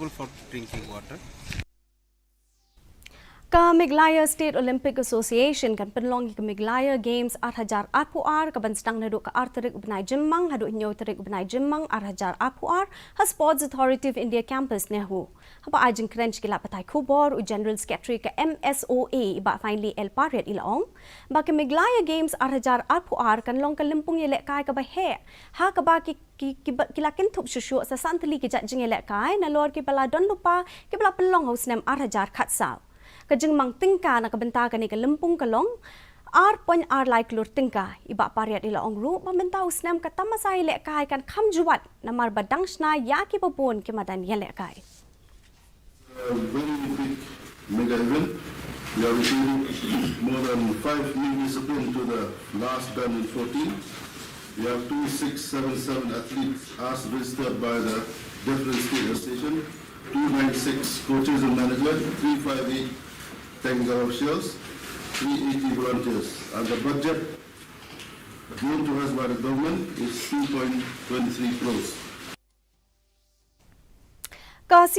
available for drinking water. Ka Meghalaya State Olympic Association kan Pynlong ke Meghalaya Games 8,000 RPR ka banstang nadu ka arterik ubnai Jemmang hadu inyo terik ubnai Jemmang 8,000 RPR ha Sports Authority of India campus nehu. Haba ajeng krench kila patai kubor u General Secretary ke MSOA iba finally El Pariat ilaong. Ba ke Meghalaya Games 8,000 RPR kan long ka limpung yelek kai ka bahe. Ha ka ba kilakin thup shushu sa santali ki jat jeng yelek kai na lor ki bala don lupa ki bala Pynlong house nem 8,000 khatsal. Kajeng mang tingka na kabentakan ni kalempung kalong R.R. like lur tingka iba pariat ila ong ru pamenta usnam katama sai lek kai kan kham juat namar badang sna ya ki babon ki madan ya lek kai. Very big mega event. We are receiving more than 5 million support to the last done in 14. We have 2677 athletes as registered by the different state station, 296 coaches and managers, 358 technical officials, 380 volunteers, and the budget given to us by the government is 2.23 crores. Khasi